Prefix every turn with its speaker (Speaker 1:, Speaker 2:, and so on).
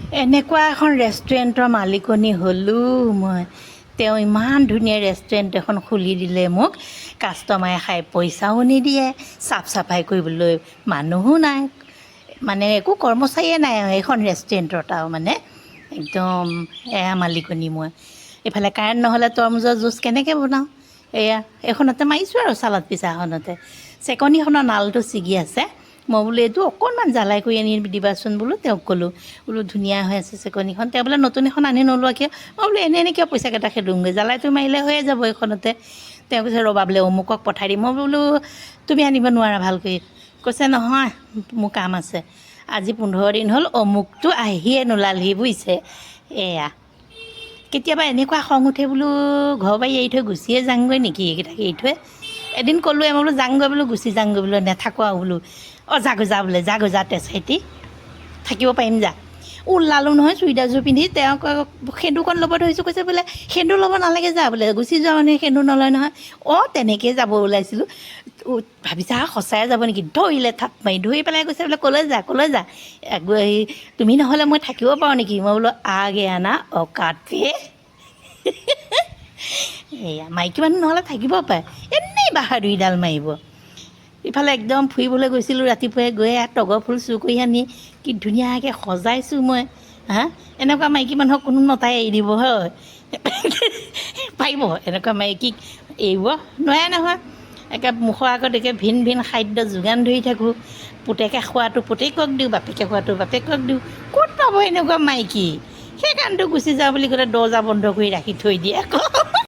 Speaker 1: এনেকুৱা এখন ৰেষ্টুৰেণ্টৰ মালিকনী হ'লোঁ মই। তেওঁ ইমান ধুনীয়া ৰেষ্টুৰেণ্ট এখন খুলি দিলে মোক। কাষ্টমাৰে খাই পইচাও নিদিয়ে, চাফ চাফাই কৰিবলৈ মানুহো নাই, মানে একো কৰ্মচাৰীয়ে নাই আৰু এইখন ৰেষ্টুৰেণ্টত আৰু মানে একদম এয়া মালিকনী মই। এইফালে কাৰেণ্ট নহ'লে তৰমুজৰ জুচ কেনেকৈ বনাওঁ, এইখনতে মাৰিছোঁ আৰু চালাড পিছাখনতে। চেকনিখনৰ নালটো ছিগি আছে। মই বোলো এইটো অকণমান জ্বালাই কৰি আনি দিবাচোন বোলো, তেওঁক ক'লোঁ বোলো ধুনীয়া হৈ আছে চেকনিখন। তেওঁ বোলে নতুন এখন আনি নোলোৱা কিয়? মই বোলো এনেই কিয় পইচাকেইটা খেদোঁগৈ, জ্বালাইটো মাৰিলে হৈয়ে যাব এইখনতে। তেওঁ কৈছে ৰ'বা বোলে অমুকক পঠাই দিম। মই বোলো তুমি আনিব নোৱাৰা ভালকৈ? কৈছে নহয় মোৰ কাম আছে। আজি 15 দিন হ'ল অমুকটো আহিয়ে নোলালহি বুজিছে। এয়া কেতিয়াবা এনেকুৱা খং উঠে বোলো ঘৰ বাৰী এৰি থৈ গুচিয়ে যাংগৈ নেকি এইকেইটাক এৰি থৈ। এদিন ক'লোৱে মই বোলো যাংগৈ বোলো, গুচি যাংগৈ বোলো, নেথাকোঁ আৰু বোলো। যাগৈ যা বোলে, যাগৈ যা তেজখাইটি, থাকিব পাৰিম যা। ওলালোঁ নহয় চুইদাৰযোৰ পিন্ধি। তেওঁক সেন্দুৰকণ ল'ব ধৰিছোঁ, কৈছে বোলে সেন্দুৰ ল'ব নালাগে যা বোলে, গুচি যোৱা মানুহে সেন্দুৰ নলয় নহয়। তেনেকৈয়ে যাব ওলাইছিলোঁ। ভাবিছা সঁচাই যাব নেকি? ধৰিলে থাপ মাৰি, ধৰি পেলাই কৈছে বোলে ক'লৈ যা ক'লৈ যা, তুমি নহ'লে মই থাকিব পাৰোঁ নেকি? মই বোলো আগে আনা অকাত পে। এয়া মাইকী মানুহ নহ'লে থাকিব পাৰে, এনেই বাহাদুৰিডাল মাৰিব। ইফালে একদম ফুৰিবলৈ গৈছিলোঁ ৰাতিপুৱাই, গৈ তগৰ ফুল চুৰ কৰি আনি কি ধুনীয়াকৈ সজাইছোঁ মই। এনেকুৱা মাইকী মানুহক কোনো মতাই এৰি দিব হয়? পাৰিব এনেকুৱা মাইকীক এৰিব? নোৱাৰে নহয়। একে মুখৰ আগত ভিন ভিন খাদ্য যোগান ধৰি থাকোঁ। পুতেকে খোৱাটো পুতেকক দিওঁ, বাপেকে খোৱাটো বাপেকক দিওঁ। ক'ত পাব এনেকুৱা মাইকী? সেইকাৰণেতো গুচি যাওঁ বুলি ক'লে দৰ্জা বন্ধ কৰি ৰাখি থৈ দিয়ে আকৌ।